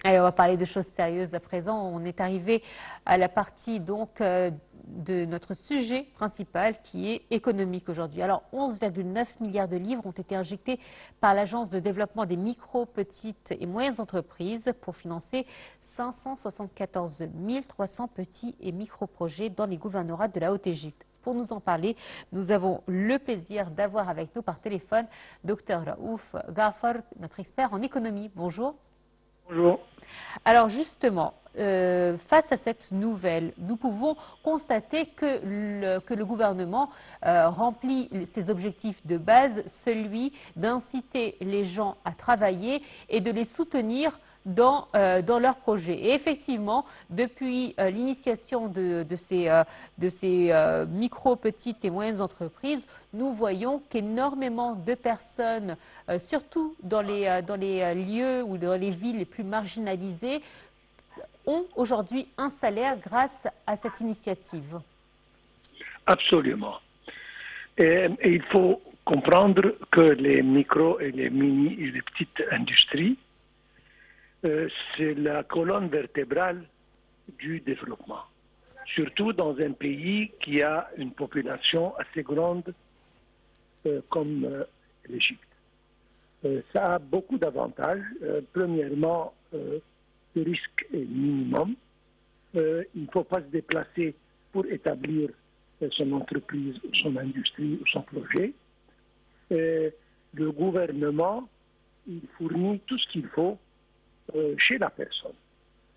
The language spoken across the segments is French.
Allez, on va parler de choses sérieuses à présent. On est arrivé à la partie donc de notre sujet principal qui est économique aujourd'hui. Alors 11,9 milliards de livres ont été injectés par l'Agence de développement des micro, petites et moyennes entreprises pour financer 574 300 petits et micro-projets dans les gouvernorats de la Haute-Égypte. Pour nous en parler, nous avons le plaisir d'avoir avec nous par téléphone Dr Raouf Ghaffar, notre expert en économie. Bonjour. Bonjour. Alors justement, face à cette nouvelle, nous pouvons constater que le gouvernement remplit ses objectifs de base, celui d'inciter les gens à travailler et de les soutenir dans leurs projets. Et effectivement, depuis l'initiation de ces micro, petites et moyennes entreprises, nous voyons qu'énormément de personnes, surtout dans les lieux ou dans les villes les plus marginalisées, ont aujourd'hui un salaire grâce à cette initiative. Absolument. Et il faut comprendre que les micros et les mini et les petites industries, c'est la colonne vertébrale du développement. Surtout dans un pays qui a une population assez grande comme l'Égypte. Ça a beaucoup d'avantages. Premièrement, le risque est minimum. Il ne faut pas se déplacer pour établir son entreprise, son industrie ou son projet. Le gouvernement, il fournit tout ce qu'il faut chez la personne,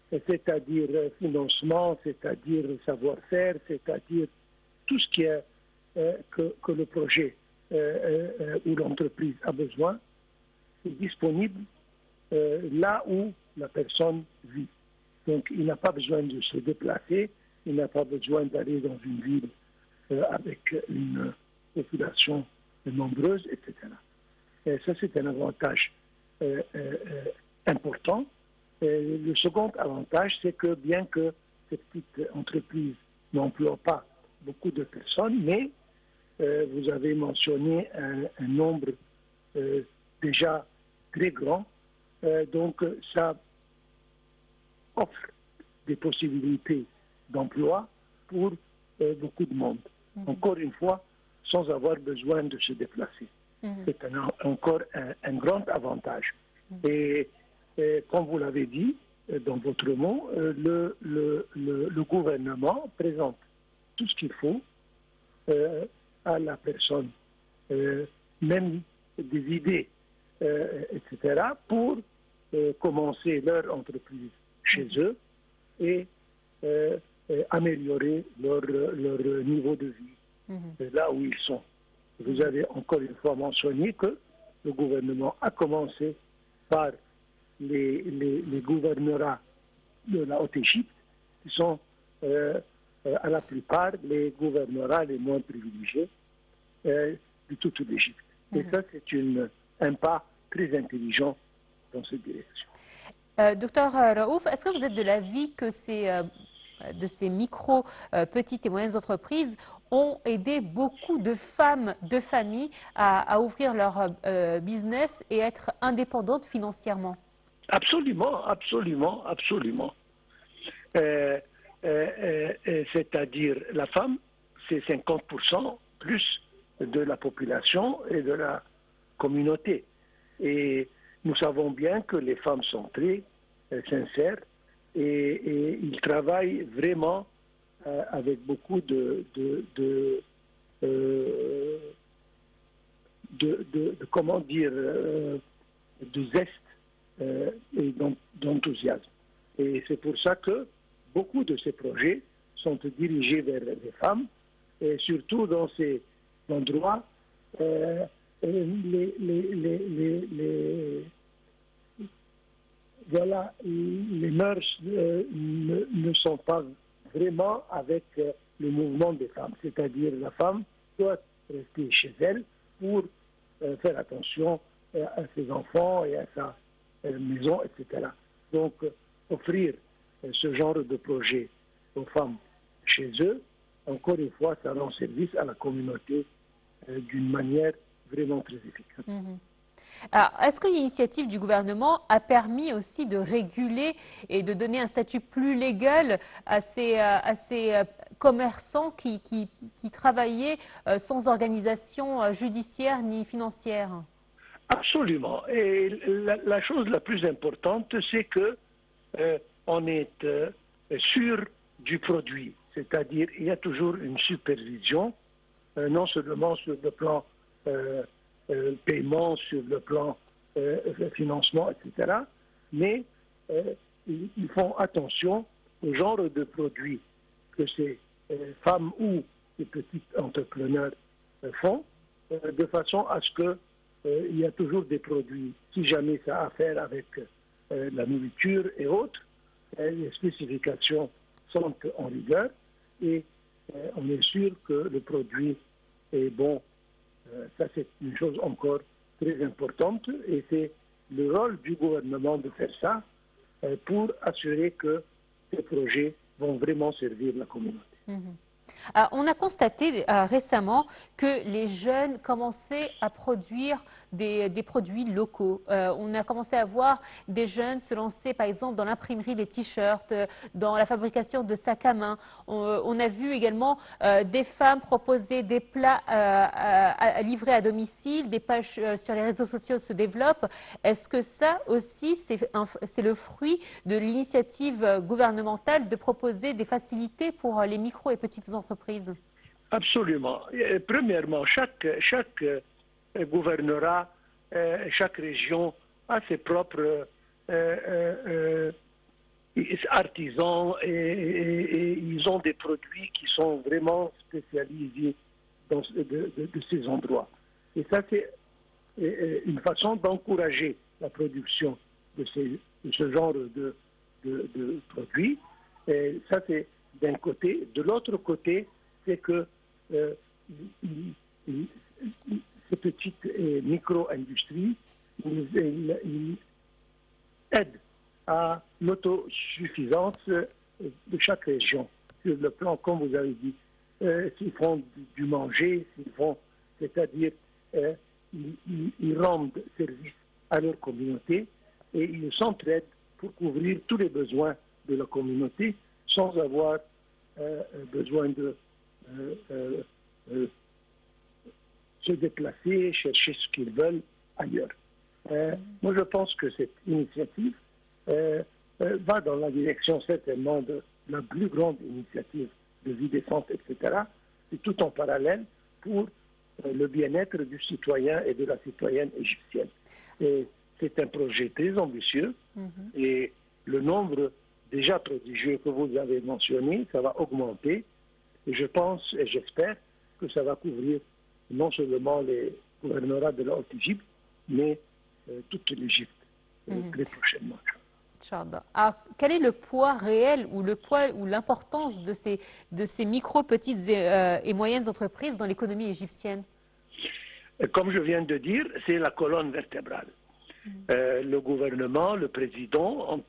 c'est-à-dire financement, c'est-à-dire savoir-faire, c'est-à-dire tout ce qui est, que le projet ou l'entreprise a besoin est disponible là où la personne vit. Donc, il n'a pas besoin de se déplacer, il n'a pas besoin d'aller dans une ville avec une population nombreuse, etc. Et ça, c'est un avantage important. Et le second avantage, c'est que bien que ces petites entreprises n'emploient pas beaucoup de personnes, mais vous avez mentionné un nombre déjà très grand. Donc, ça offre des possibilités d'emploi pour beaucoup de monde. Encore une fois, sans avoir besoin de se déplacer. C'est encore un grand avantage. Et comme vous l'avez dit dans votre mot, le gouvernement présente tout ce qu'il faut à la personne, même des idées, etc., pour commencer leur entreprise chez eux et améliorer leur niveau de vie là où ils sont. Vous avez encore une fois mentionné que le gouvernement a commencé par les gouvernorats de la Haute-Égypte, qui sont à la plupart les gouvernorats les moins privilégiés de toute l'Égypte. Et ça, c'est un pas très intelligent dans cette direction. Docteur Raouf, est-ce que vous êtes de l'avis que ces micro, petites et moyennes entreprises ont aidé beaucoup de femmes de famille à ouvrir leur business et être indépendantes financièrement? Absolument, absolument, absolument. C'est-à-dire la femme, c'est 50% plus de la population et de la communauté. Et nous savons bien que les femmes sont très sincères et ils travaillent vraiment avec beaucoup de comment dire, de zeste et d'enthousiasme. Et c'est pour ça que beaucoup de ces projets sont dirigés vers les femmes, et surtout dans ces endroits, voilà, les mœurs ne sont pas vraiment avec le mouvement des femmes. C'est-à-dire la femme doit rester chez elle pour faire attention à ses enfants et à sa maison, etc. Donc, offrir ce genre de projet aux femmes chez eux, encore une fois, ça rend service à la communauté d'une manière vraiment très efficace. Est-ce que l'initiative du gouvernement a permis aussi de réguler et de donner un statut plus légal à ces commerçants qui travaillaient sans organisation judiciaire ni financière? Absolument. Et la chose la plus importante, c'est que on est sûr du produit. C'est-à-dire, il y a toujours une supervision, non seulement sur le plan paiement, sur le plan financement, etc. Mais ils font attention au genre de produits que ces femmes ou ces petits entrepreneurs font, de façon à ce que il y a toujours des produits, si jamais ça a à faire avec la nourriture et autres, les spécifications sont en rigueur et on est sûr que le produit est bon. Ça, c'est une chose encore très importante et c'est le rôle du gouvernement de faire ça pour assurer que ces projets vont vraiment servir la communauté. On a constaté récemment que les jeunes commençaient à produire des produits locaux. On a commencé à voir des jeunes se lancer par exemple dans l'imprimerie des t-shirts, dans la fabrication de sacs à main. On a vu également des femmes proposer des plats à livrer à domicile, des pages sur les réseaux sociaux se développent. Est-ce que ça aussi c'est le fruit de l'initiative gouvernementale de proposer des facilités pour les micro et petites entreprises? Absolument. Premièrement, chaque gouvernorat, chaque région a ses propres artisans et ils ont des produits qui sont vraiment spécialisés de ces endroits. Et ça, c'est une façon d'encourager la production de ce genre de produits. Et ça, c'est d'un côté. De l'autre côté, c'est que ces petites micro-industries aident à l'autosuffisance de chaque région. Sur le plan, comme vous avez dit, s'ils font du manger, c'est-à-dire ils rendent service à leur communauté et ils s'entraident pour couvrir tous les besoins de la communauté sans avoir besoin de se déplacer, chercher ce qu'ils veulent ailleurs. Moi, je pense que cette initiative va dans la direction certainement de la plus grande initiative de vie décente, etc. Et tout en parallèle pour le bien-être du citoyen et de la citoyenne égyptienne. Et c'est un projet très ambitieux et le nombre déjà prodigieux que vous avez mentionné, ça va augmenter. Et je pense et j'espère que ça va couvrir non seulement les gouvernorats de la Haute-Égypte, mais toute l'Égypte très prochainement. Alors, quel est le poids réel ou le poids ou l'importance de ces micro, petites et moyennes entreprises dans l'économie égyptienne? Comme je viens de dire, c'est la colonne vertébrale. Le gouvernement, le président ont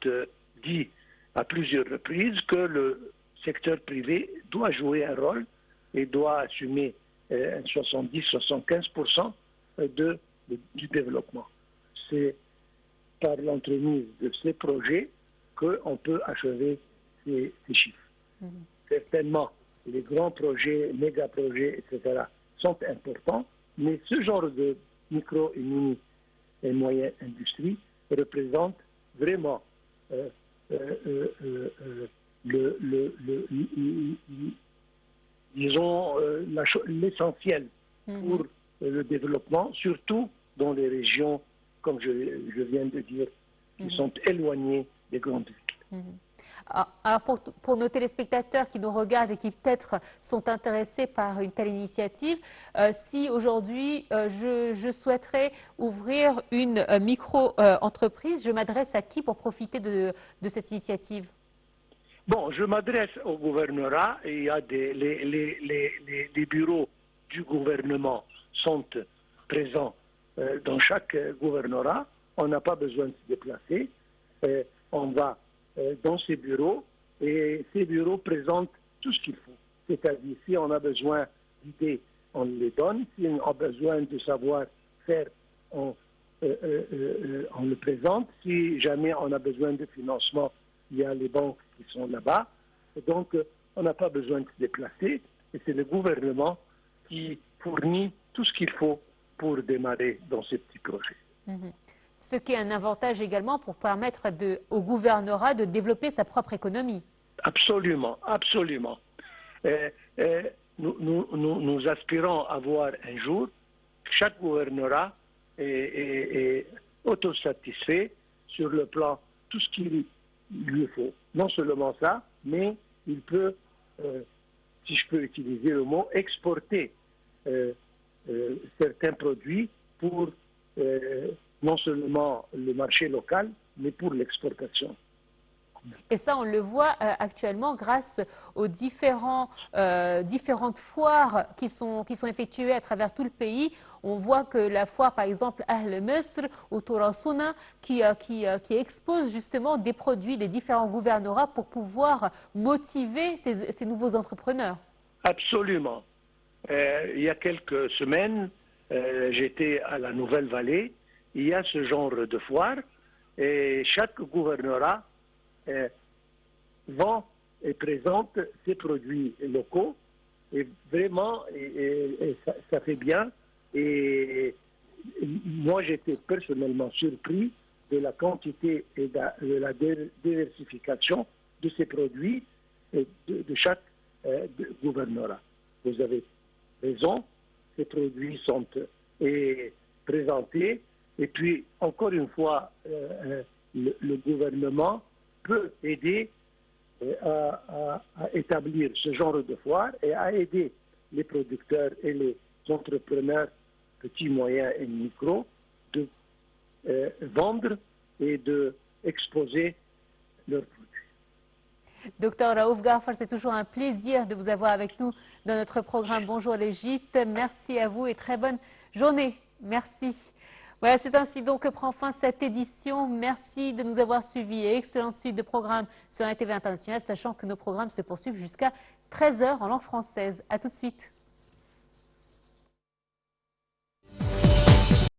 dit à plusieurs reprises que le secteur privé doit jouer un rôle et doit assumer 70-75% du développement. C'est par l'entremise de ces projets qu'on peut achever ces chiffres. Certainement, les grands projets, méga-projets, etc. sont importants, mais ce genre de micro et mini et moyenne industrie représente vraiment disons, l'essentiel pour le développement, surtout dans les régions, comme je viens de dire, qui sont éloignées des grandes villes. Alors pour nos téléspectateurs qui nous regardent et qui peut-être sont intéressés par une telle initiative, si aujourd'hui je souhaiterais ouvrir une micro-entreprise, je m'adresse à qui pour profiter de cette initiative? Bon, je m'adresse au gouvernorat et il y a les bureaux du gouvernement sont présents dans chaque gouvernorat. On n'a pas besoin de se déplacer. On va dans ces bureaux et ces bureaux présentent tout ce qu'il faut. C'est-à-dire, si on a besoin d'idées, on les donne. Si on a besoin de savoir faire, on on le présente. Si jamais on a besoin de financement, il y a les banques qui sont là-bas. Donc, on n'a pas besoin de se déplacer. Et c'est le gouvernement qui fournit tout ce qu'il faut pour démarrer dans ces petits projets. Ce qui est un avantage également pour permettre au gouvernorat de développer sa propre économie. Absolument, absolument. Nous aspirons à voir un jour que chaque gouvernorat est autosatisfait sur le plan tout ce qu'il lui faut. Non seulement ça, mais il peut, si je peux utiliser le mot, exporter certains produits pour non seulement le marché local, mais pour l'exportation. Et ça, on le voit actuellement grâce aux différentes foires qui sont effectuées à travers tout le pays. On voit que la foire, par exemple, Ahl Misr ou Torasuna, qui expose justement des produits des différents gouvernorats pour pouvoir motiver ces nouveaux entrepreneurs. Absolument. Il y a quelques semaines, j'étais à la Nouvelle-Vallée. Il y a ce genre de foire et chaque gouvernorat vend et présente ses produits locaux et vraiment ça fait bien et moi j'étais personnellement surpris de la quantité et de la diversification de ces produits de chaque gouvernorat. Vous avez raison, ces produits sont présentés et puis encore une fois le gouvernement peut aider à établir ce genre de foire et à aider les producteurs et les entrepreneurs petits, moyens et micros de vendre et d'exposer leurs produits. Docteur Raouf Ghaffar, c'est toujours un plaisir de vous avoir avec nous dans notre programme Bonjour l'Égypte. Merci à vous et très bonne journée. Merci. Voilà, c'est ainsi donc que prend fin cette édition. Merci de nous avoir suivis et excellente suite de programmes sur la TV internationale, sachant que nos programmes se poursuivent jusqu'à 13 h en langue française. A tout de suite.